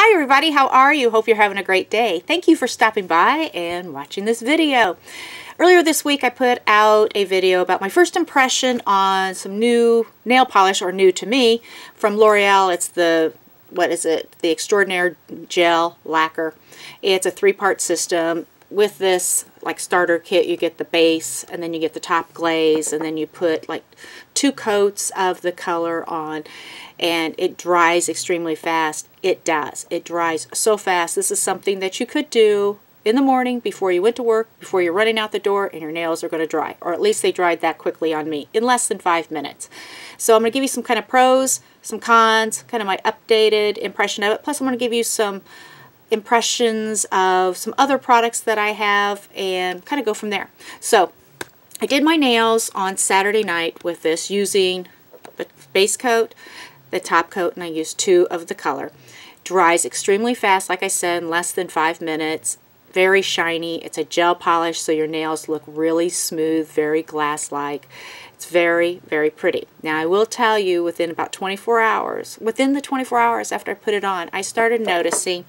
Hi everybody, how are you? Hope you're having a great day. Thank you for stopping by and watching this video. Earlier this week I put out a video about my first impression on some new nail polish, or new to me, from L'Oreal. It's the, the Extraordinaire Gel Lacquer. It's a 3-part system. With this like starter kit, you get the base, and then you get the top glaze, and then you put like 2 coats of the color on, and it dries extremely fast. It does. It dries so fast. This is something that you could do in the morning before you went to work, before you're running out the door, and your nails are going to dry. Or at least they dried that quickly on me, in less than 5 minutes. So I'm going to give you some kind of pros, some cons, kind of my updated impression of it. Plus I'm going to give you some impressions of some other products that I have and kind of go from there. So I did my nails on Saturday night with this, using the base coat, the top coat, and I used 2 of the color. Dries extremely fast, like I said, in less than 5 minutes. Very shiny. It's a gel polish, so your nails look really smooth, very glass-like. It's very, very pretty. Now I will tell you, within about 24 hours, within the 24 hours after I put it on, I started noticing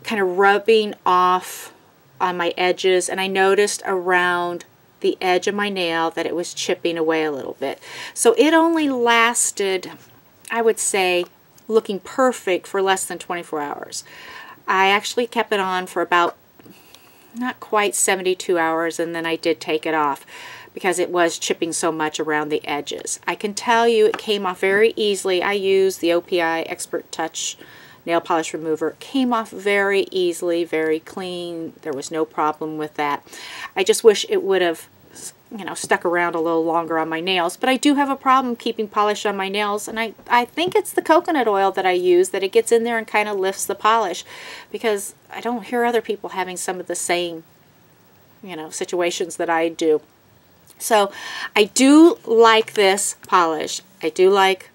kind of rubbing off on my edges, and I noticed around the edge of my nail that it was chipping away a little bit. So it only lasted, I would say, looking perfect for less than 24 hours. I actually kept it on for about not quite 72 hours, and then I did take it off because it was chipping so much around the edges. I can tell you it came off very easily. I used the OPI Expert Touch nail polish remover. It came off very easily, very clean. There was no problem with that. I just wish it would have, you know, stuck around a little longer on my nails, but I do have a problem keeping polish on my nails, and I think it's the coconut oil that I use, that it gets in there and kind of lifts the polish, because I don't hear other people having some of the same, you know, situations that I do. So I do like this polish. I do like,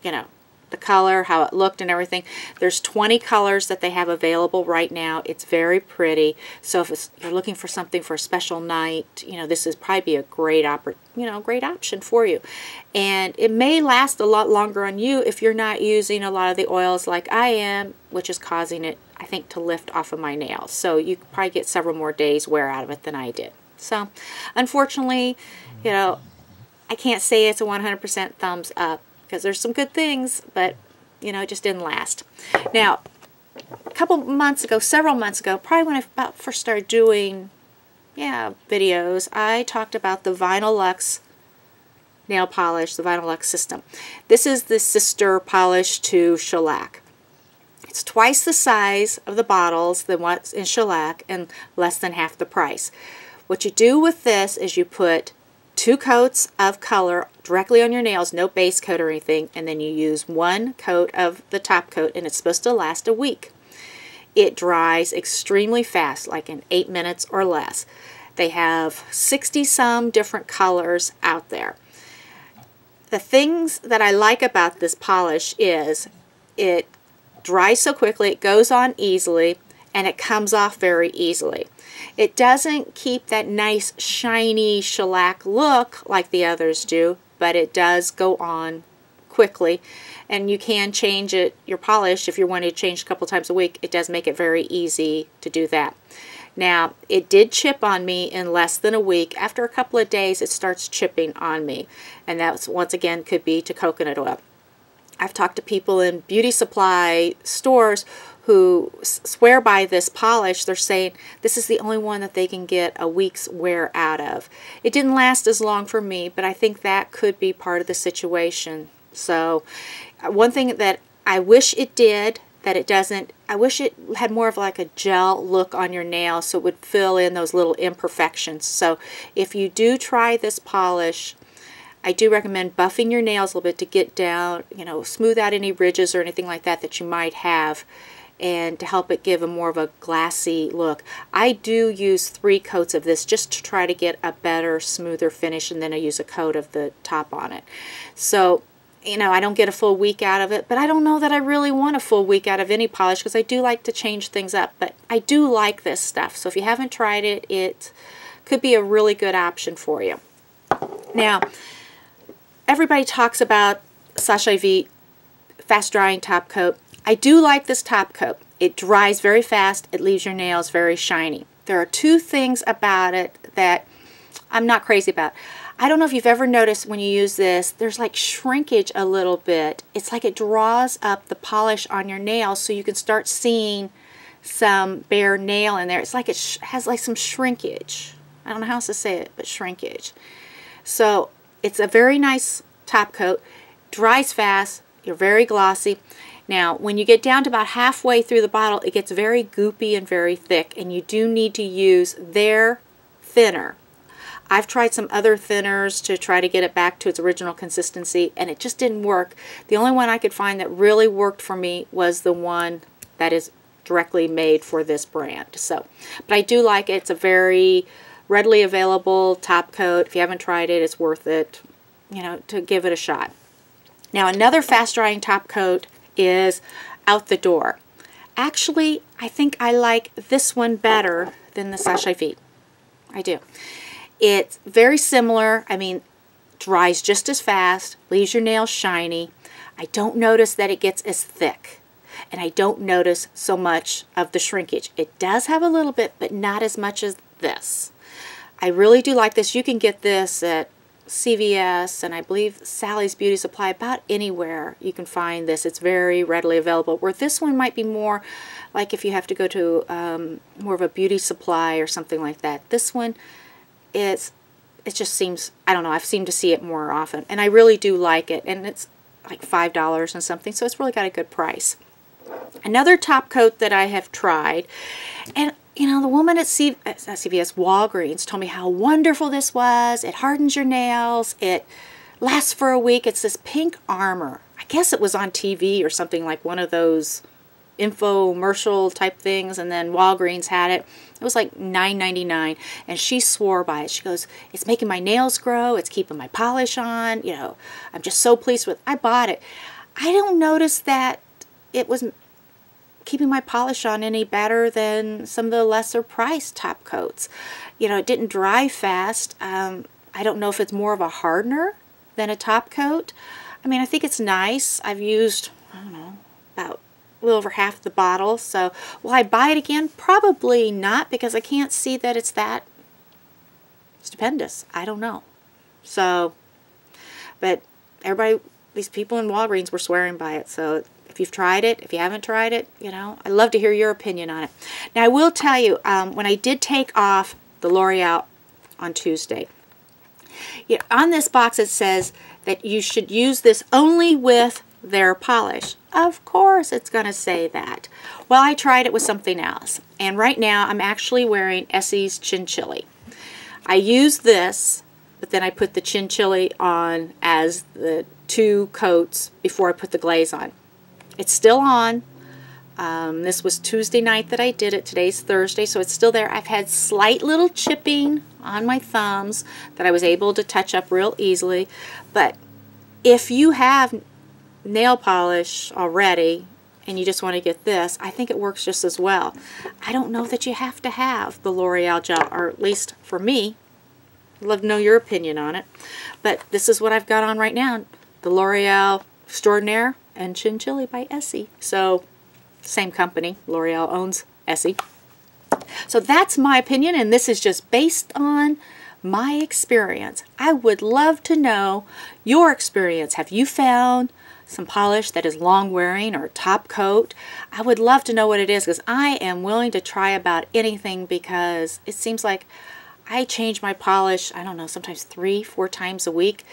you know, the color, how it looked and everything. There's 20 colors that they have available right now. It's very pretty. So if you're looking for something for a special night, you know, this is probably be a great great option for you. And it may last a lot longer on you if you're not using a lot of the oils like I am, which is causing it, I think, to lift off of my nails. So you could probably get several more days wear out of it than I did. So unfortunately, you know, I can't say it's a 100% thumbs up, because there's some good things, but, you know, it just didn't last. Now, a couple months ago, several months ago, probably when I about first started doing, videos, I talked about the Vinylux nail polish, the Vinylux system. This is the sister polish to shellac. It's twice the size of the bottles than what's in shellac and less than half the price. What you do with this is you put 2 coats of color directly on your nails, no base coat or anything, and then you use 1 coat of the top coat, and it's supposed to last a week. It dries extremely fast, like in 8 minutes or less. They have 60-some different colors out there. The things that I like about this polish is it dries so quickly, it goes on easily, and it comes off very easily. It doesn't keep that nice shiny shellac look like the others do, but it does go on quickly, and you can change it, your polish, if you're wanting to change a couple times a week. It does make it very easy to do that. Now, it did chip on me in less than a week. After a couple of days, it starts chipping on me, and that's, once again, could be to coconut oil. I've talked to people in beauty supply stores who swear by this polish. They're saying this is the only one that they can get a week's wear out of. It didn't last as long for me, but I think that could be part of the situation. So one thing that I wish it did, that it doesn't, I wish it had more of like a gel look on your nail, so it would fill in those little imperfections. So if you do try this polish, I do recommend buffing your nails a little bit to get down, you know, smooth out any ridges or anything like that that you might have, and to help it give a more of a glassy look. I do use 3 coats of this just to try to get a better, smoother finish, and then I use a coat of the top on it. So, you know, I don't get a full week out of it, but I don't know that I really want a full week out of any polish, because I do like to change things up. But I do like this stuff, so if you haven't tried it, it could be a really good option for you. Now, everybody talks about Seche Vite fast drying top coat. I do like this top coat. It dries very fast. It leaves your nails very shiny. There are two things about it that I'm not crazy about. I don't know if you've ever noticed when you use this, there's like shrinkage a little bit. It's like it draws up the polish on your nails so you can start seeing some bare nail in there. It's like it has like some shrinkage. I don't know how else to say it, but shrinkage. So it's a very nice top coat. Dries fast. You're very glossy. Now, when you get down to about halfway through the bottle, it gets very goopy and very thick, and you do need to use their thinner. I've tried some other thinners to try to get it back to its original consistency, and it just didn't work. The only one I could find that really worked for me was the one that is directly made for this brand. So, but I do like it. It's a very readily available top coat. If you haven't tried it, it's worth it, you know, to give it a shot. Now, another fast drying top coat is Out the Door. Actually, I think I like this one better than the Seche Vite. I do. It's very similar. I mean, dries just as fast, leaves your nails shiny. I don't notice that it gets as thick, and I don't notice so much of the shrinkage. It does have a little bit, but not as much as this. I really do like this. You can get this at CVS, and I believe Sally's Beauty Supply. About anywhere you can find this. It's very readily available, where this one might be more like if you have to go to more of a beauty supply or something like that. This one, it just seems, I don't know, I've seemed to see it more often, and I really do like it, and it's like $5 and something, so it's really got a good price. Another top coat that I have tried, and you know, the woman at CVS, Walgreens, told me how wonderful this was. It hardens your nails. It lasts for a week. It's this pink armor. I guess it was on TV or something, like one of those infomercial type things, and then Walgreens had it. It was like $9.99, and she swore by it. She goes, it's making my nails grow. It's keeping my polish on. You know, I'm just so pleased with it. I bought it. I don't notice that it was keeping my polish on any better than some of the lesser priced top coats. You know, it didn't dry fast. I don't know if it's more of a hardener than a top coat. I mean, I think it's nice. I've used, I don't know, about a little over half the bottle. So will I buy it again? Probably not, because I can't see that it's that stupendous. I don't know. So, but everybody, these people in Walgreens were swearing by it. So if you've tried it, if you haven't tried it, you know, I'd love to hear your opinion on it. Now, I will tell you, when I did take off the L'Oreal on Tuesday, on this box it says that you should use this only with their polish. Of course it's going to say that. Well, I tried it with something else, and right now I'm actually wearing Essie's Chinchilly. I used this, but then I put the Chinchilly on as the two coats before I put the glaze on. It's still on. This was Tuesday night that I did it. Today's Thursday, so it's still there. I've had slight little chipping on my thumbs that I was able to touch up real easily. But if you have nail polish already and you just want to get this, I think it works just as well. I don't know that you have to have the L'Oreal gel, or at least for me. I'd love to know your opinion on it. But this is what I've got on right now. The L'Oreal Extraordinaire and Chinchilly by Essie. So, same company. L'Oreal owns Essie. So that's my opinion, and this is just based on my experience. I would love to know your experience. Have you found some polish that is long wearing or top coat? I would love to know what it is, because I am willing to try about anything, because it seems like I change my polish, I don't know, sometimes 3-4 times a week.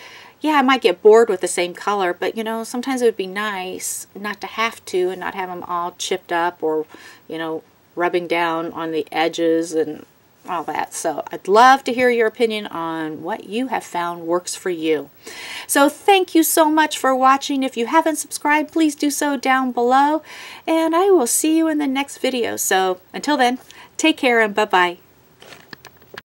Yeah, I might get bored with the same color, but you know, sometimes it would be nice not to have to, and not have them all chipped up, or, you know, rubbing down on the edges and all that. So I'd love to hear your opinion on what you have found works for you. So thank you so much for watching. If you haven't subscribed, please do so down below, and I will see you in the next video. So until then, take care and bye-bye.